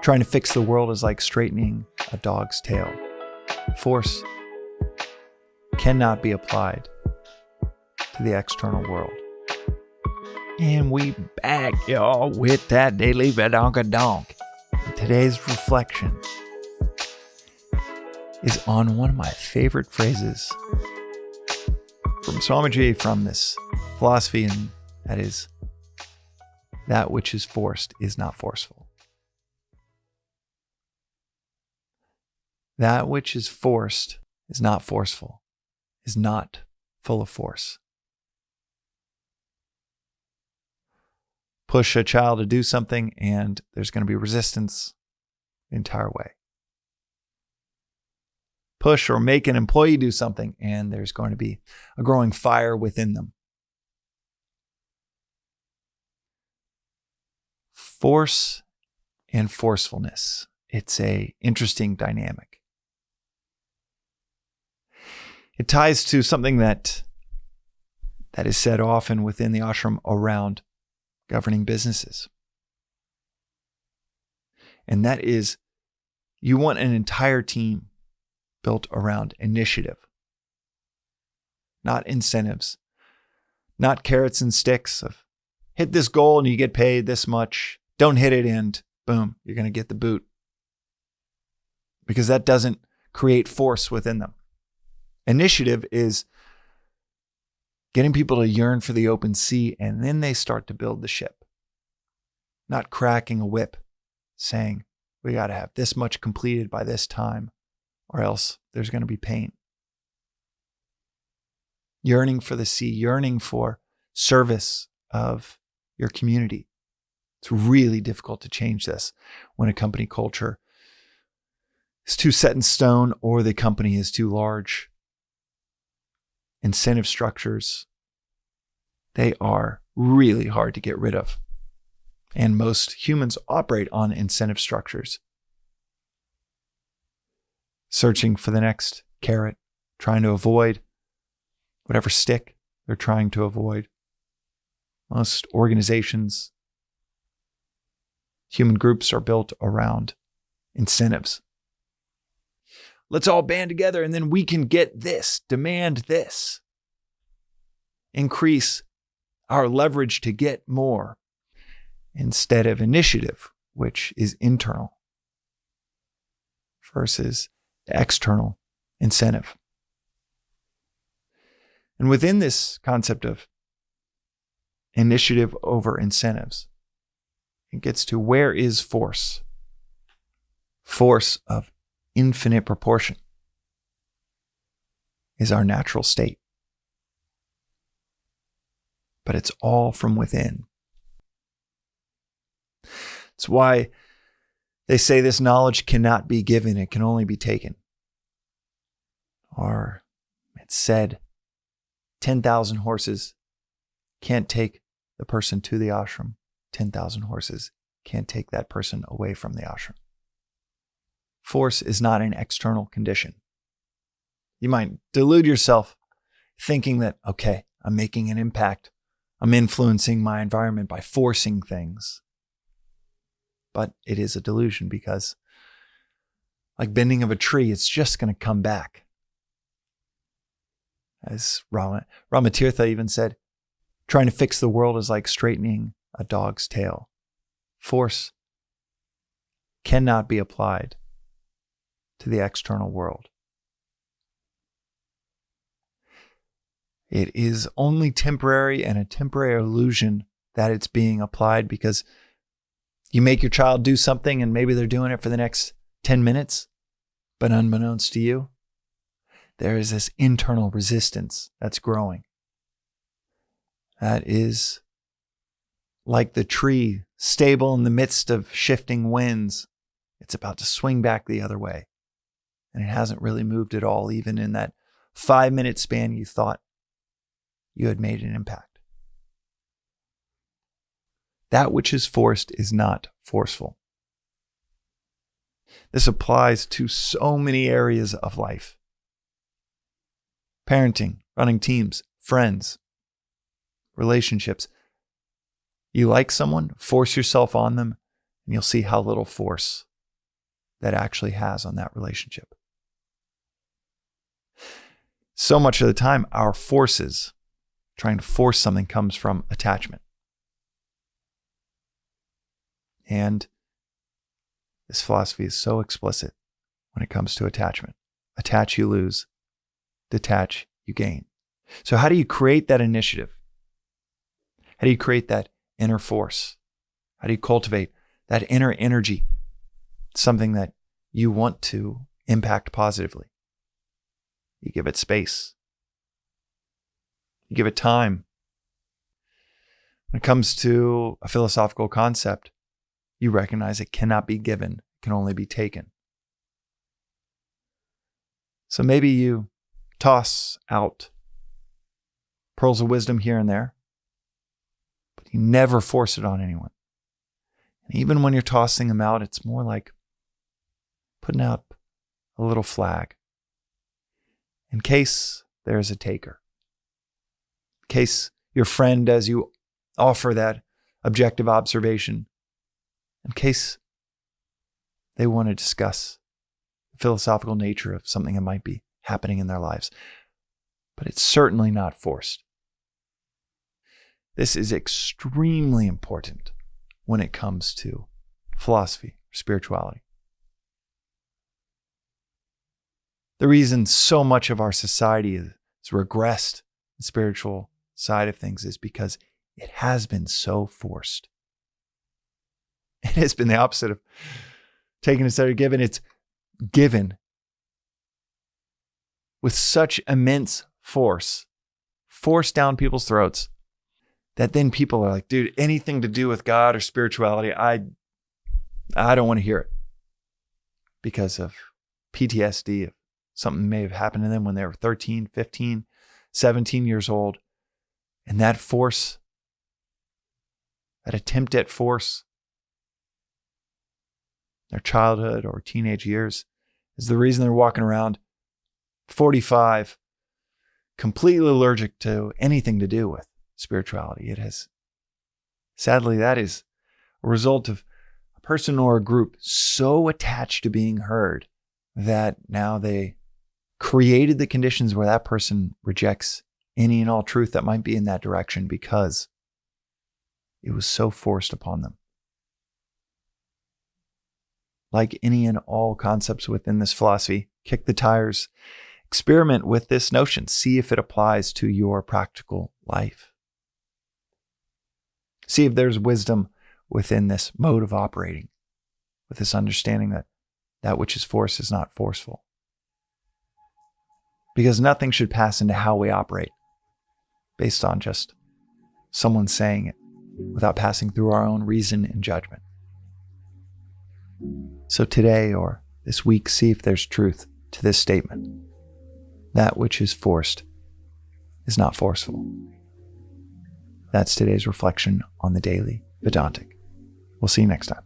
Trying to fix the world is like straightening a dog's tail. Force cannot be applied to the external world. And we back, y'all, with that daily Vedantic. Today's reflection is on one of my favorite phrases from Swamiji, from this philosophy, and that is, that which is forced is not forceful. That which is forced is not forceful, is not full of force. Push a child to do something and there's going to be resistance the entire way. Push or make an employee do something and there's going to be a growing fire within them. Force and forcefulness. It's an interesting dynamic. It ties to something that is said often within the ashram around governing businesses. And that is, you want an entire team built around initiative, not incentives, not carrots and sticks of hit this goal and you get paid this much, don't hit it and boom, you're going to get the boot. Because that doesn't create force within them. Initiative is getting people to yearn for the open sea, and then they start to build the ship. Not cracking a whip, saying, we got to have this much completed by this time, or else there's going to be pain. Yearning for the sea, yearning for service of your community. It's really difficult to change this when a company culture is too set in stone or the company is too large. Incentive structures, they are really hard to get rid of. And most humans operate on incentive structures. Searching for the next carrot, trying to avoid whatever stick they're trying to avoid. Most organizations, human groups are built around incentives. Let's all band together and then we can get this, demand this. Increase our leverage to get more instead of initiative, which is internal versus external incentive. And within this concept of initiative over incentives, it gets to where is force? Force of infinite proportion is our natural state. But it's all from within. It's why they say this knowledge cannot be given, it can only be taken. Or it's said 10,000 horses can't take the person to the ashram. 10,000 horses can't take that person away from the ashram. Force is not an external condition. You might delude yourself thinking that, okay, I'm making an impact. I'm influencing my environment by forcing things. But it is a delusion because, like bending of a tree, it's just going to come back. As Ramatirtha even said, trying to fix the world is like straightening a dog's tail. Force cannot be applied to the external world. It is only temporary and a temporary illusion that it's being applied because you make your child do something and maybe they're doing it for the next 10 minutes, but unbeknownst to you, there is this internal resistance that's growing. That is like the tree stable in the midst of shifting winds. It's about to swing back the other way. And it hasn't really moved at all, even in that 5-minute span you thought you had made an impact. That which is forced is not forceful. This applies to so many areas of life. Parenting, running teams, friends, relationships. You like someone, force yourself on them, and you'll see how little force that actually has on that relationship. So much of the time, our forces, trying to force something, comes from attachment. And this philosophy is so explicit when it comes to attachment. Attach, you lose. Detach, you gain. So how do you create that initiative? How do you create that inner force? How do you cultivate that inner energy? Something that you want to impact positively. You give it space. You give it time. When it comes to a philosophical concept, you recognize it cannot be given, it can only be taken. So maybe you toss out pearls of wisdom here and there, but you never force it on anyone. And even when you're tossing them out, it's more like putting out a little flag in case there's a taker. In case your friend, as you offer that objective observation, in case they want to discuss the philosophical nature of something that might be happening in their lives. But it's certainly not forced. This is extremely important when it comes to philosophy, spirituality. The reason so much of our society is regressed in the spiritual side of things is because it has been so forced. It has been the opposite of taken instead of given. It's given with such immense force, forced down people's throats, that then people are like, dude, anything to do with God or spirituality, I don't want to hear it because of PTSD, of something may have happened to them when they were 13, 15, 17 years old. And that force, that attempt at force, their childhood or teenage years, is the reason they're walking around 45, completely allergic to anything to do with spirituality. It has, sadly, that is a result of a person or a group so attached to being heard that now they created the conditions where that person rejects any and all truth that might be in that direction because it was so forced upon them. Like any and all concepts within this philosophy, kick the tires, experiment with this notion, see if it applies to your practical life. See if there's wisdom within this mode of operating, with this understanding that that which is forced is not forceful. Because nothing should pass into how we operate based on just someone saying it without passing through our own reason and judgment. So today or this week, see if there's truth to this statement. That which is forced is not forceful. That's today's reflection on the Daily Vedantic. We'll see you next time.